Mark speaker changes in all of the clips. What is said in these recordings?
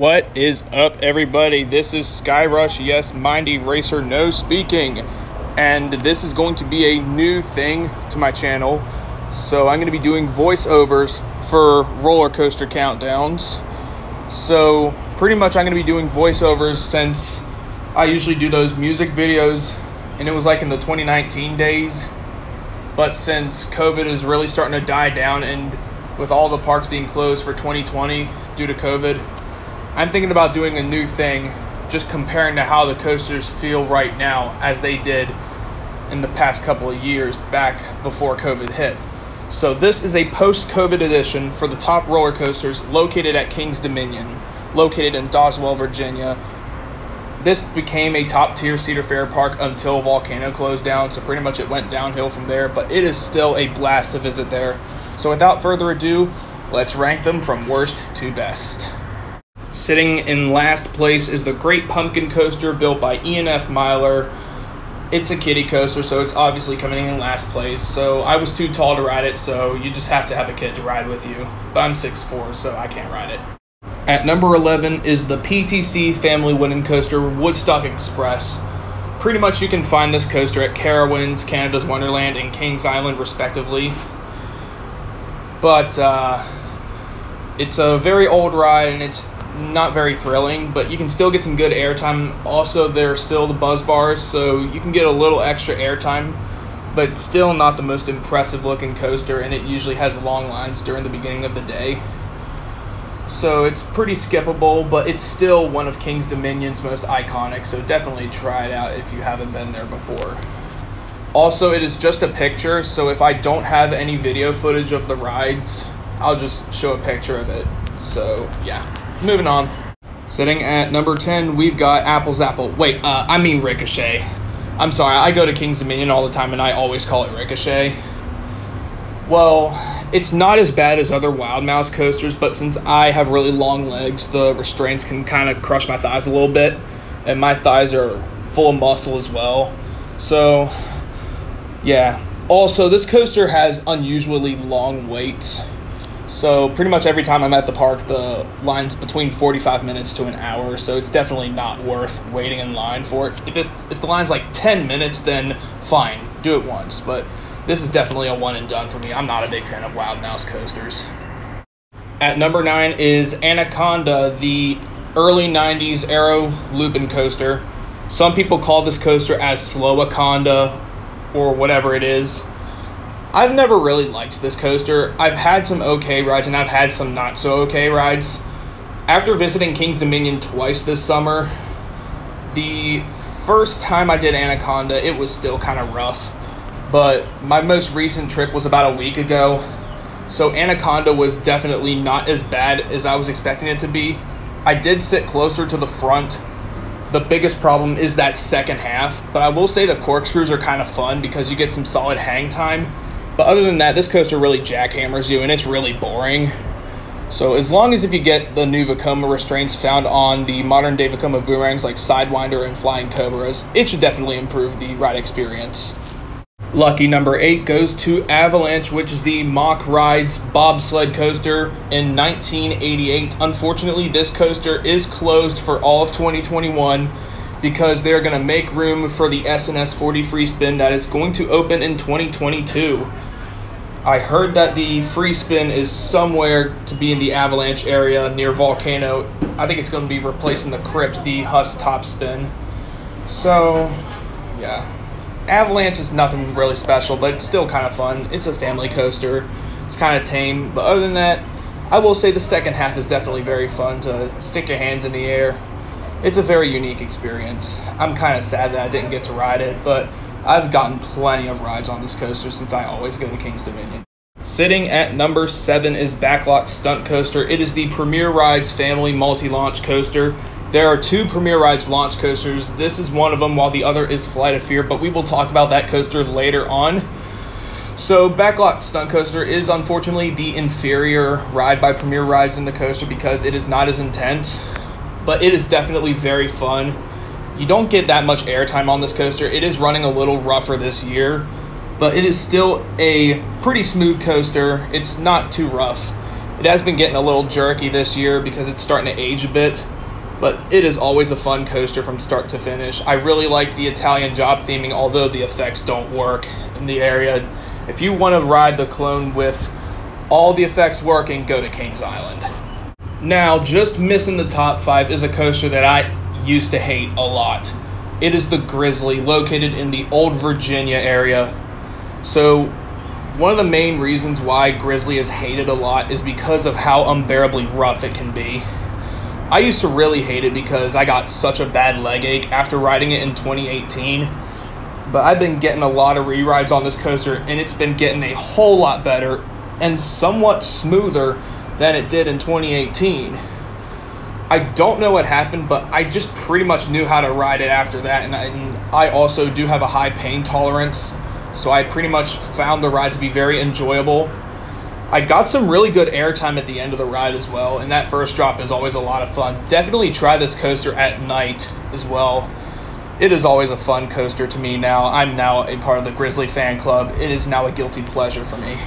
Speaker 1: What is up, everybody? This is Skyrush, yes, Mindy Racer, no speaking, and this is going to be a new thing to my channel. So I'm going to be doing voiceovers for roller coaster countdowns. So pretty much I'm going to be doing voiceovers since I usually do those music videos, and it was like in the 2019 days. But since COVID is really starting to die down, and with all the parks being closed for 2020 due to COVID, I'm thinking about doing a new thing, just comparing to how the coasters feel right now as they did in the past couple of years back before COVID hit. So this is a post-COVID edition for the top roller coasters located at Kings Dominion, located in Doswell, Virginia. This became a top-tier Cedar Fair park until Volcano closed down, so pretty much it went downhill from there, but it is still a blast to visit there. So without further ado, let's rank them from worst to best. Sitting in last place is the Great Pumpkin Coaster, built by Ian F. Myler. It's a kiddie coaster, so it's obviously coming in last place. So I was too tall to ride it, so you just have to have a kid to ride with you. But I'm 6'4", so I can't ride it. At number 11 is the PTC Family Wooden Coaster, Woodstock Express. Pretty much you can find this coaster at Carowinds, Canada's Wonderland, and Kings Island, respectively. But it's a very old ride, and it's not very thrilling, but you can still get some good airtime. Also, there's still the buzz bars, so you can get a little extra airtime, but still not the most impressive looking coaster, and it usually has long lines during the beginning of the day. So it's pretty skippable, but it's still one of Kings Dominion's most iconic, so definitely try it out if you haven't been there before. Also, it is just a picture, so if I don't have any video footage of the rides, I'll just show a picture of it. So yeah. Moving on. Sitting at number 10, we've got Ricochet. I'm sorry, I go to Kings Dominion all the time and I always call it Ricochet. Well, it's not as bad as other Wild Mouse coasters, but since I have really long legs, the restraints can kind of crush my thighs a little bit, and my thighs are full of muscle as well. So, yeah. Also, this coaster has unusually long waits. So pretty much every time I'm at the park, the line's between 45 minutes to an hour, so it's definitely not worth waiting in line for it. If the line's like 10 minutes, then fine, do it once, but this is definitely a one and done for me. I'm not a big fan of Wild Mouse coasters. At number 9 is Anaconda, the early 90s Aero Lupin coaster. Some people call this coaster as Slow-Aconda or whatever it is. I've never really liked this coaster. I've had some okay rides, and I've had some not so okay rides. After visiting Kings Dominion twice this summer, the first time I did Anaconda, it was still kind of rough. But my most recent trip was about a week ago, so Anaconda was definitely not as bad as I was expecting it to be. I did sit closer to the front. The biggest problem is that second half, but I will say the corkscrews are kind of fun because you get some solid hang time. But other than that, this coaster really jackhammers you, and it's really boring. So as long as if you get the new Vekoma restraints found on the modern-day Vekoma boomerangs like Sidewinder and Flying Cobras, it should definitely improve the ride experience. Lucky number 8 goes to Avalanche, which is the Mack Rides bobsled coaster in 1988. Unfortunately, this coaster is closed for all of 2021 because they're going to make room for the SNS 40 free spin that is going to open in 2022. I heard that the free spin is somewhere to be in the Avalanche area near Volcano. I think it's going to be replacing the Crypt, the Huss top spin. So, yeah. Avalanche is nothing really special, but it's still kind of fun. It's a family coaster. It's kind of tame. But other than that, I will say the second half is definitely very fun to stick your hands in the air. It's a very unique experience. I'm kind of sad that I didn't get to ride it, but I've gotten plenty of rides on this coaster since I always go to Kings Dominion. Sitting at number 7 is Backlot Stunt Coaster. It is the Premier Rides Family Multi-Launch Coaster. There are 2 Premier Rides launch coasters. This is one of them, while the other is Flight of Fear, but we will talk about that coaster later on. So Backlot Stunt Coaster is unfortunately the inferior ride by Premier Rides in the coaster because it is not as intense, but it is definitely very fun. You don't get that much airtime on this coaster. It is running a little rougher this year, but it is still a pretty smooth coaster. It's not too rough. It has been getting a little jerky this year because it's starting to age a bit, but it is always a fun coaster from start to finish. I really like the Italian job theming, although the effects don't work in the area. If you want to ride the Clone with all the effects working, go to Kings Island. Now, just missing the top 5 is a coaster that I used to hate a lot. It is the Grizzly, located in the Old Virginia area. So, one of the main reasons why Grizzly is hated a lot is because of how unbearably rough it can be. I used to really hate it because I got such a bad leg ache after riding it in 2018. But I've been getting a lot of re-rides on this coaster, and it's been getting a whole lot better and somewhat smoother than it did in 2018. I don't know what happened, but I just pretty much knew how to ride it after that, and I also do have a high pain tolerance, so I pretty much found the ride to be very enjoyable. I got some really good airtime at the end of the ride as well, and that first drop is always a lot of fun. Definitely try this coaster at night as well. It is always a fun coaster to me now. I'm now a part of the Grizzly fan club. It is now a guilty pleasure for me.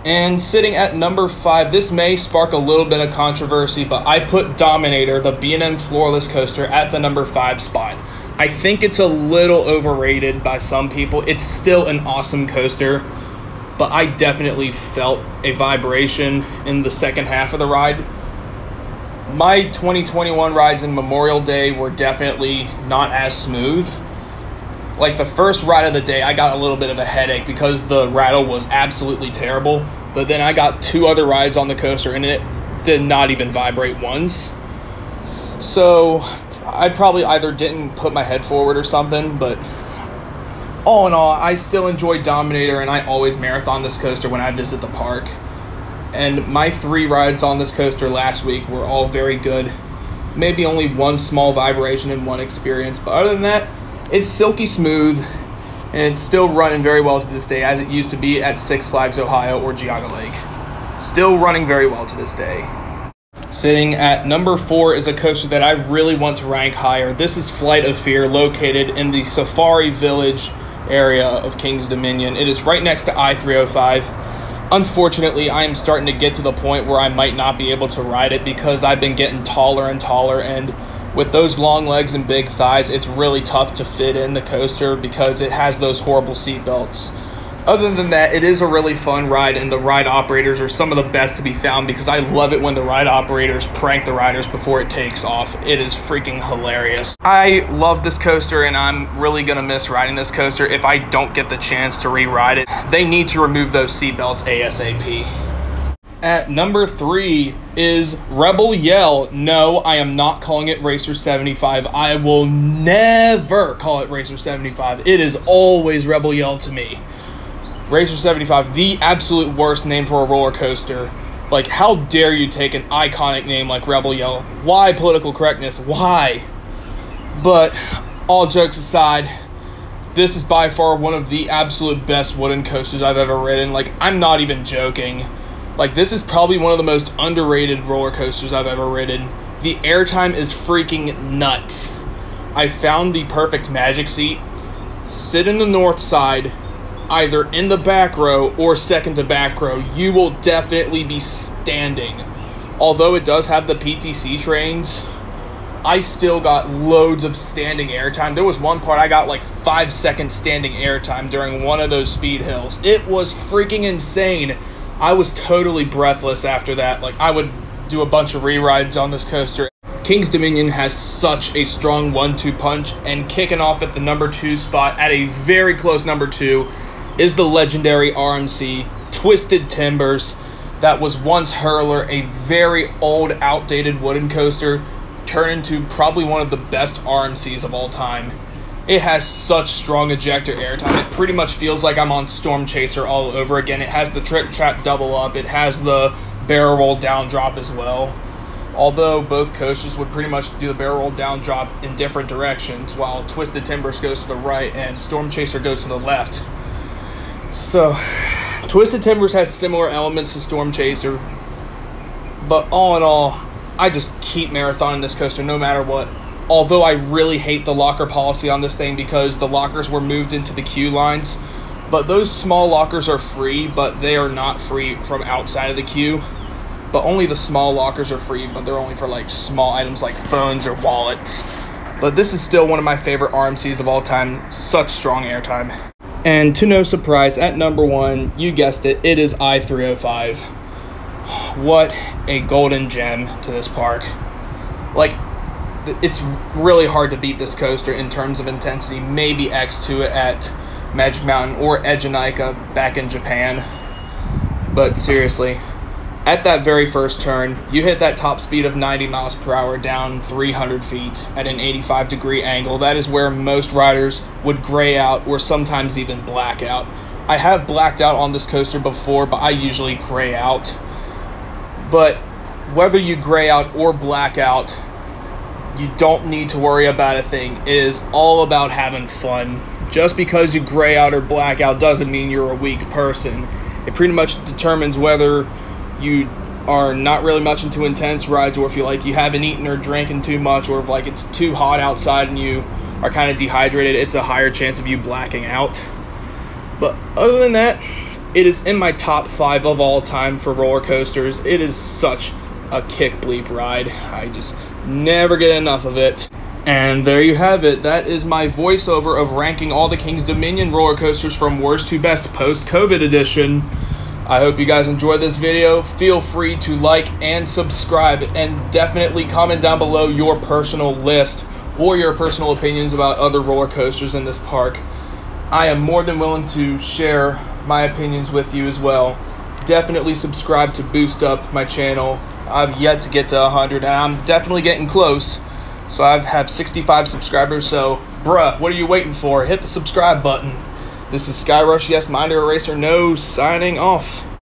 Speaker 1: And sitting at number 5, this may spark a little bit of controversy, but I put Dominator, the B&M floorless coaster, at the number 5 spot. I think it's a little overrated by some people. It's still an awesome coaster, but I definitely felt a vibration in the second half of the ride. My 2021 rides in Memorial Day were definitely not as smooth. Like the first ride of the day, I got a little bit of a headache because the rattle was absolutely terrible. But then I got 2 other rides on the coaster and it did not even vibrate once. So I probably either didn't put my head forward or something, but all in all, I still enjoy Dominator and I always marathon this coaster when I visit the park. And my 3 rides on this coaster last week were all very good. Maybe only one small vibration in one experience, but other than that, it's silky smooth, and it's still running very well to this day, as it used to be at Six Flags Ohio or Geauga Lake. Still running very well to this day. Sitting at number 4 is a coaster that I really want to rank higher. This is Flight of Fear, located in the Safari Village area of Kings Dominion. It is right next to I-305. Unfortunately, I am starting to get to the point where I might not be able to ride it because I've been getting taller and taller, and with those long legs and big thighs, it's really tough to fit in the coaster because it has those horrible seat belts. Other than that, it is a really fun ride, and the ride operators are some of the best to be found because I love it when the ride operators prank the riders before it takes off. It is freaking hilarious. I love this coaster, and I'm really going to miss riding this coaster if I don't get the chance to re-ride it. They need to remove those seat belts ASAP. At number 3 is Rebel Yell. No, I am not calling it Racer 75. I will never call it Racer 75. It is always Rebel Yell to me. Racer 75, the absolute worst name for a roller coaster. Like, how dare you take an iconic name like Rebel Yell? Why political correctness? Why? But, all jokes aside, this is by far one of the absolute best wooden coasters I've ever ridden. Like, I'm not even joking. Like, this is probably one of the most underrated roller coasters I've ever ridden. The airtime is freaking nuts. I found the perfect magic seat. Sit in the north side, either in the back row or second to back row. You will definitely be standing. Although it does have the PTC trains, I still got loads of standing airtime. There was one part I got like 5 seconds standing airtime during one of those speed hills. It was freaking insane. I was totally breathless after that. Like, I would do a bunch of re-rides on this coaster. Kings Dominion has such a strong 1-2 punch, and kicking off at the number 2 spot at a very close number 2 is the legendary RMC Twisted Timbers. That was once Hurler, a very old, outdated wooden coaster, turned into probably one of the best RMCs of all time. It has such strong ejector airtime. It pretty much feels like I'm on Storm Chaser all over again. It has the Trick Trap double up. It has the barrel roll down drop as well. Although both coasters would pretty much do the barrel roll down drop in different directions, while Twisted Timbers goes to the right and Storm Chaser goes to the left. So, Twisted Timbers has similar elements to Storm Chaser, but all in all, I just keep marathoning this coaster no matter what. Although I really hate the locker policy on this thing because the lockers were moved into the queue lines. But those small lockers are free, but they are not free from outside of the queue. but only the small lockers are free, but they're only for like small items like phones or wallets. But this is still one of my favorite RMCs of all time. Such strong airtime. And to no surprise, at number 1, you guessed it, it is I-305. What a golden gem to this park. Like, it's really hard to beat this coaster in terms of intensity. Maybe X2 at Magic Mountain or Ejinika back in Japan. But seriously, at that very first turn, you hit that top speed of 90 miles per hour down 300 feet at an 85-degree angle. That is where most riders would gray out or sometimes even black out. I have blacked out on this coaster before, but I usually gray out. But whether you gray out or black out, you don't need to worry about a thing. It is all about having fun. Just because you gray out or black out doesn't mean you're a weak person. It pretty much determines whether you are not really much into intense rides, or if you haven't eaten or drinking too much, or if like it's too hot outside and you are kind of dehydrated, it's a higher chance of you blacking out. But other than that, it is in my top 5 of all time for roller coasters. It is such a kick bleep ride. I just never get enough of it. And there you have it. That is my voiceover of ranking all the Kings Dominion roller coasters from worst to best post-COVID edition. I hope you guys enjoyed this video. Feel free to like and subscribe, and definitely comment down below your personal list or your personal opinions about other roller coasters in this park. I am more than willing to share my opinions with you as well. Definitely subscribe to boost up my channel. I've yet to get to 100, and I'm definitely getting close. So I have 65 subscribers, so bruh, what are you waiting for? Hit the subscribe button. This is Skyrush Yes Minder Eraser No signing off.